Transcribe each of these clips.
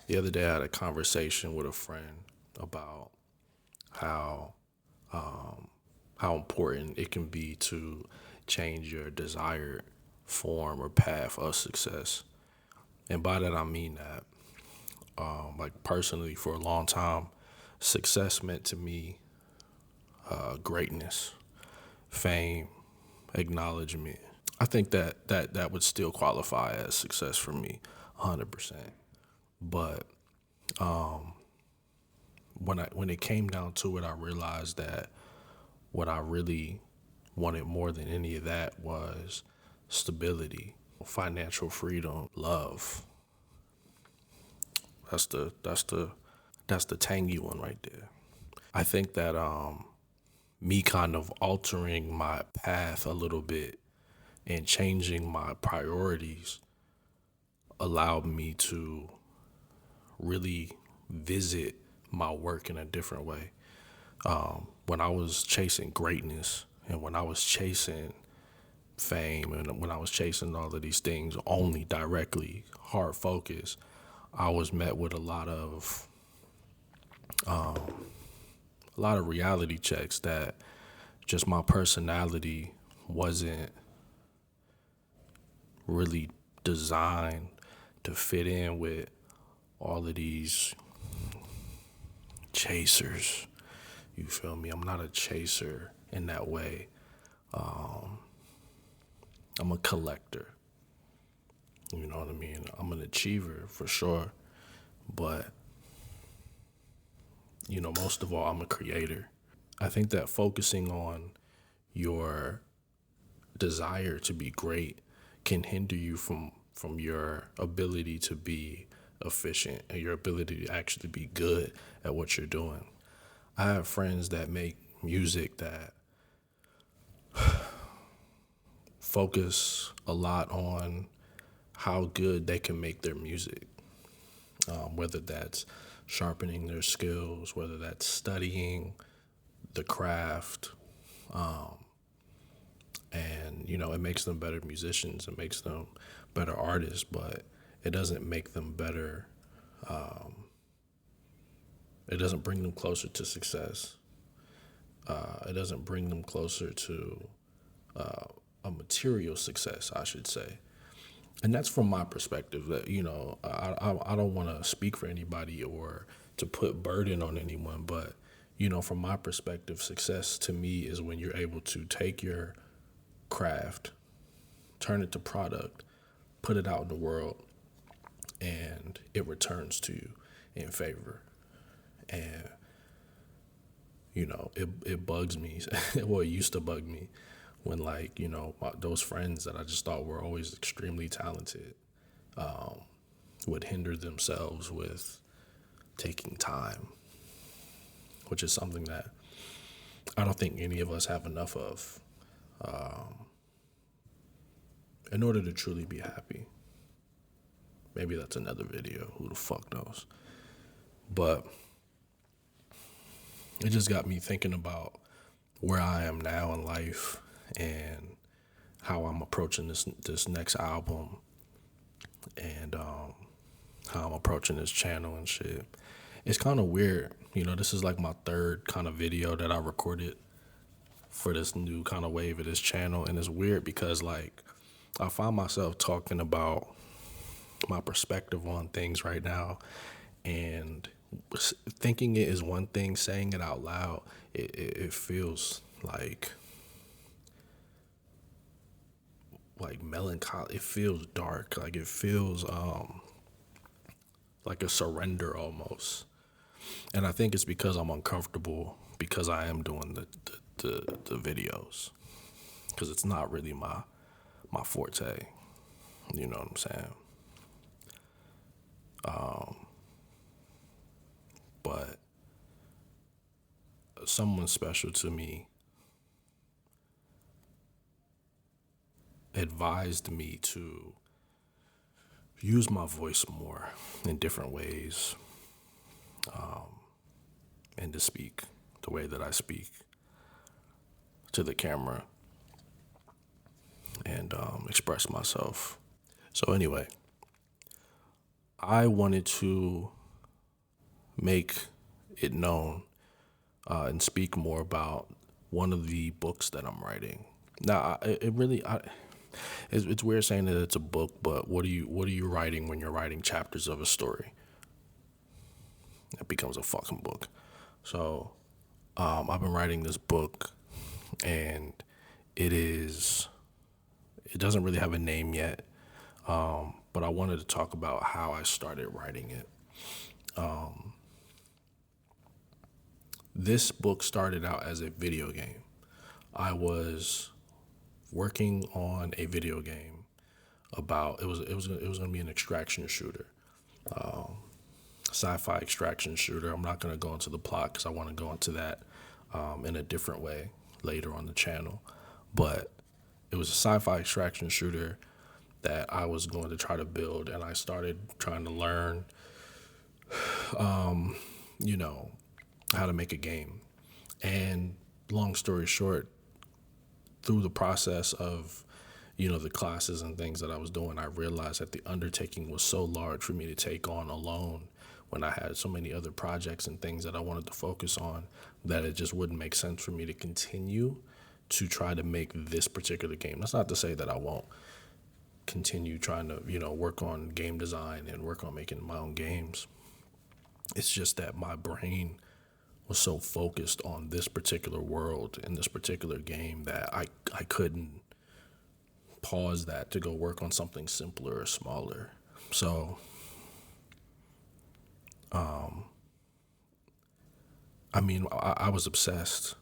The other day, I had a conversation with a friend about how how important it can be to change your desired form or path of success. And by that, I mean that, like personally, for a long time, success meant to me greatness, fame, acknowledgement. I think that would still qualify as success for me, 100%. But when it came down to it, I realized that what I really wanted more than any of that was stability, financial freedom, love. That's the tangy one right there. I think that me kind of altering my path a little bit and changing my priorities allowed me to really visit my work in a different way. When I was chasing greatness and when I was chasing fame and when I was chasing all of these things only directly, hard focus, I was met with a lot of reality checks that just my personality wasn't really designed to fit in with all of these chasers. You feel me? I'm not a chaser in that way. I'm a collector. You know what I mean? I'm an achiever for sure. But, most of all, I'm a creator. I think that focusing on your desire to be great can hinder you from your ability to be efficient and your ability to actually be good at what you're doing. I have friends that make music that focus a lot on how good they can make their music, whether that's sharpening their skills, whether that's studying the craft, and it makes them better musicians, it makes them better artists, but it doesn't make them better. It doesn't bring them closer to success. It doesn't bring them closer to a material success, I should say. And that's from my perspective. That I don't want to speak for anybody or to put burden on anyone, but from my perspective, success to me is when you're able to take your craft, turn it to product, put it out in the world, and it returns to you in favor. And it bugs me. Well, it used to bug me when those friends that I just thought were always extremely talented would hinder themselves with taking time, which is something that I don't think any of us have enough of in order to truly be happy. Maybe that's another video. Who the fuck knows? But it just got me thinking about where I am now in life and how I'm approaching this next album and how I'm approaching this channel and shit. It's kind of weird. This is like my third kind of video that I recorded for this new kind of wave of this channel. And it's weird because I find myself talking about my perspective on things right now, and thinking it is one thing, saying it out loud, it feels like melancholy. It feels dark. Like it feels like a surrender almost. And I think it's because I'm uncomfortable because I am doing the videos, because it's not really my forte. You know what I'm saying? But someone special to me advised me to use my voice more in different ways, and to speak the way that I speak to the camera and express myself. So anyway, I wanted to make it known and speak more about one of the books that I'm writing. Now, it's weird saying that it's a book, but what are you writing when you're writing chapters of a story? It becomes a fucking book. So, I've been writing this book, and it is it doesn't really have a name yet, but I wanted to talk about how I started writing it. This book started out as a video game. I was working on a video game about it was gonna be an extraction shooter, sci-fi extraction shooter. I'm not gonna go into the plot because I want to go into that in a different way later on the channel, but it was a sci-fi extraction shooter that I was going to try to build, and I started trying to learn, you know, how to make a game. And long story short, through the process of, the classes and things that I was doing, I realized that the undertaking was so large for me to take on alone when I had so many other projects and things that I wanted to focus on, that it just wouldn't make sense for me to continue to try to make this particular game. That's not to say that I won't continue trying to, work on game design and work on making my own games. It's just that my brain was so focused on this particular world and this particular game that I couldn't pause that to go work on something simpler or smaller. So, I was obsessed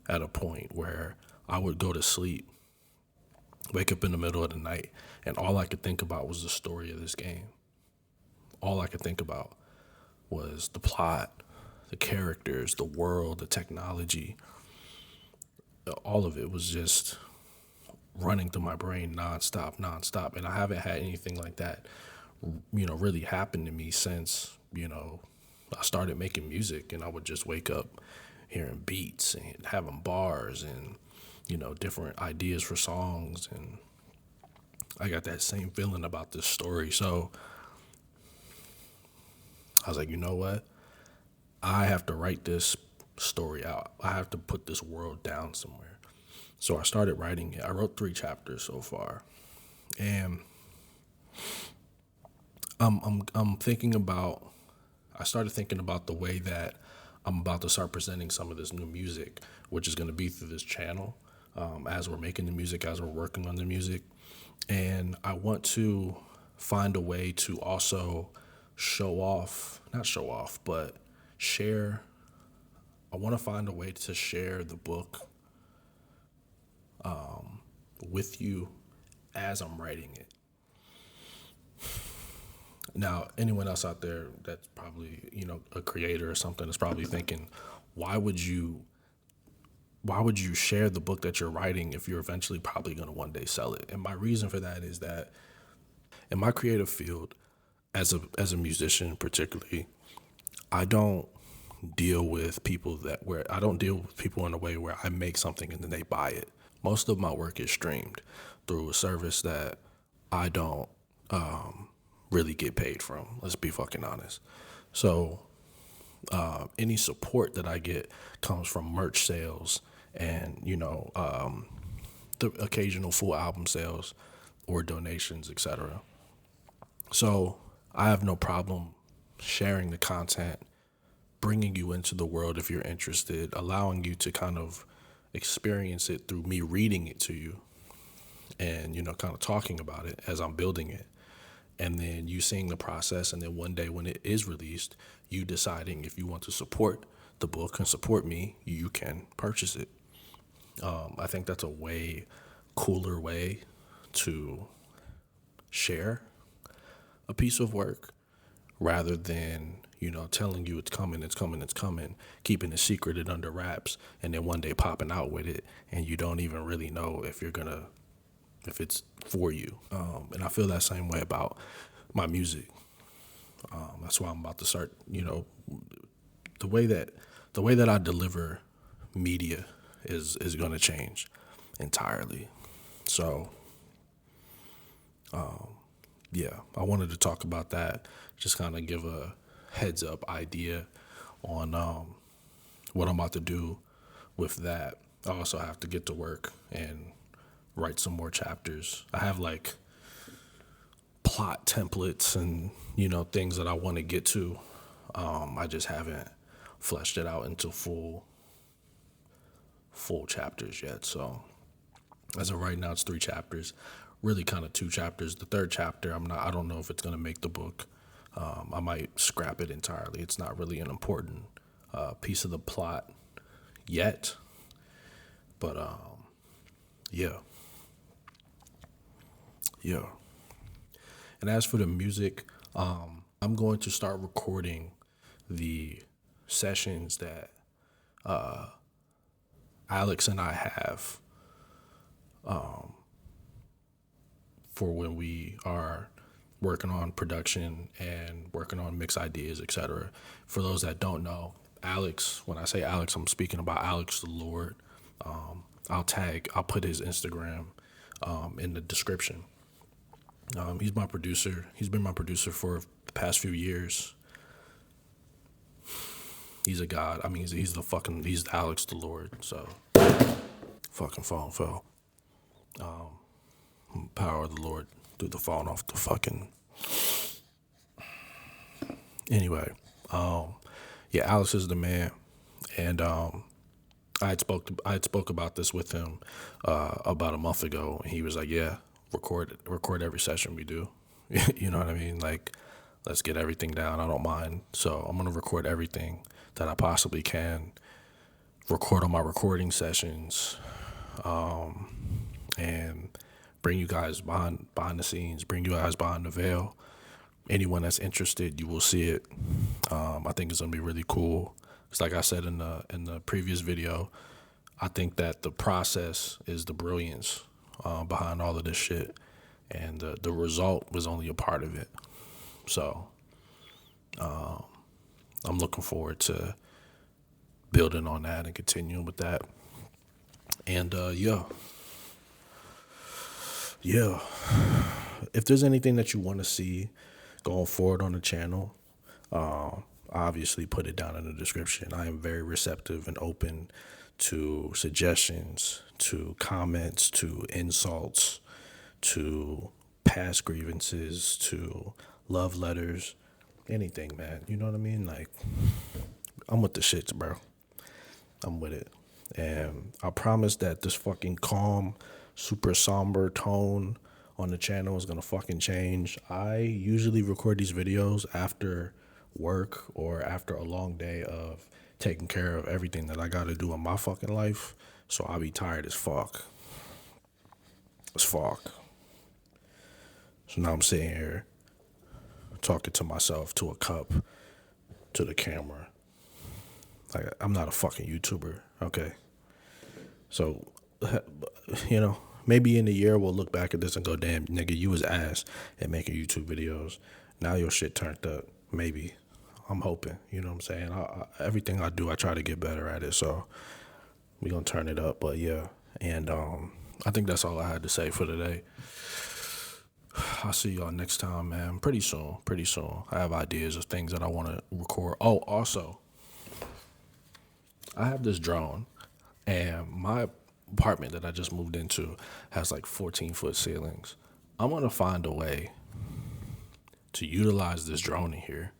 at a point where I would go to sleep, wake up in the middle of the night, and all I could think about was the story of this game. All I could think about was the plot, the characters, the world, the technology. All of it was just running through my brain nonstop. And I haven't had anything like that, really happen to me since, I started making music, and I would just wake up hearing beats and having bars and, different ideas for songs. And I got that same feeling about this story. So I was like, you know what? I have to write this story out. I have to put this world down somewhere. So I started writing it. I wrote 3 chapters so far, and I'm thinking about. I started thinking about the way that I'm about to start presenting some of this new music, which is going to be through this channel, as we're making the music, as we're working on the music, and I want to find a way to also not show off, but share. I want to find a way to share the book with you as I'm writing it. Now, anyone else out there that's probably, a creator or something is probably thinking, why would you share the book that you're writing if you're eventually probably going to one day sell it? And my reason for that is that in my creative field, as a musician particularly, I don't deal with people I don't deal with people in a way where I make something and then they buy it. Most of my work is streamed through a service that I don't really get paid from. Let's be fucking honest. So any support that I get comes from merch sales and, the occasional full album sales or donations, etc. So I have no problem sharing the content, bringing you into the world if you're interested, allowing you to kind of experience it through me reading it to you and, kind of talking about it as I'm building it. And then you seeing the process, and then one day when it is released, you deciding if you want to support the book and support me, you can purchase it. I think that's a way cooler way to share a piece of work rather than, telling you it's coming, keeping it secreted under wraps, and then one day popping out with it, and you don't even really know if it's for you. And I feel that same way about my music. That's why I'm about to start, the way that I deliver media is going to change entirely. So yeah, I wanted to talk about that. Just kind of give a heads up idea on what I'm about to do with that. I also have to get to work and write some more chapters. I have like plot templates and things that I want to get to. I just haven't fleshed it out into full chapters yet. So as of right now, it's 3 chapters. Really, kind of 2 chapters. The third chapter, I don't know if it's gonna make the book. I might scrap it entirely. It's not really an important piece of the plot yet. But yeah. And as for the music, I'm going to start recording the sessions that Alex and I have for when we are working on production and working on mix ideas, etc. For those that don't know, Alex, when I say Alex, I'm speaking about Alex the Lord. I'll put his Instagram in the description. He's my producer. He's been my producer for the past few years. He's a god. I mean, he's the Alex the Lord. So, fucking phone fell. Power of the Lord threw the phone off the fucking. Anyway, yeah, Alex is the man, and I had spoke about this with him about a month ago, and he was like, "Yeah, record every session we do." You know what I mean? Like, let's get everything down. I don't mind. So I'm gonna record everything that I possibly can. Record on my recording sessions, and bring you guys behind the scenes. Bring you guys behind the veil. Anyone that's interested, you will see it. I think it's gonna be really cool. It's like I said in the previous video. I think that the process is the brilliance behind all of this shit, and the result was only a part of it. So I'm looking forward to building on that and continuing with that. And yeah. If there's anything that you want to see going forward on the channel, obviously put it down in the description. I am very receptive and open to suggestions, to comments, to insults, to past grievances, to love letters, anything, man. You know what I mean? Like, I'm with the shits, bro. I'm with it. And I promise that this fucking calm, super somber tone on the channel is gonna fucking change. I usually record these videos after work or after a long day of taking care of everything that I gotta do in my fucking life. So I'll be tired as fuck. So now I'm sitting here talking to myself, to a cup, to the camera. Like, I'm not a fucking YouTuber, okay? So, maybe in a year we'll look back at this and go, damn, nigga, you was ass at making YouTube videos. Now your shit turned up. Maybe. I'm hoping. You know what I'm saying? Everything I do, I try to get better at it. So we gonna turn it up. But yeah. And I think that's all I had to say for today. I'll see y'all next time, man. Pretty soon. I have ideas of things that I want to record. Oh, also, I have this drone, and my apartment that I just moved into has like 14-foot ceilings. I'm gonna find a way to utilize this drone in here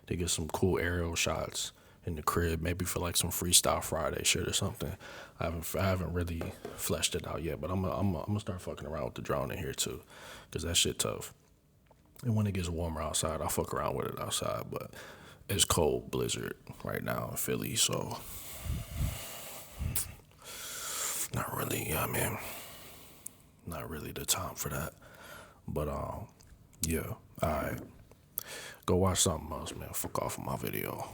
to get some cool aerial shots in the crib, maybe for like some Freestyle Friday shit or something. I haven't really fleshed it out yet, but I'm gonna start fucking around with the drone in here too, cause that shit tough. And when it gets warmer outside, I'll fuck around with it outside, but it's cold blizzard right now in Philly, so not really, not really the time for that. But yeah, alright. Go watch something else, man. Fuck off of my video.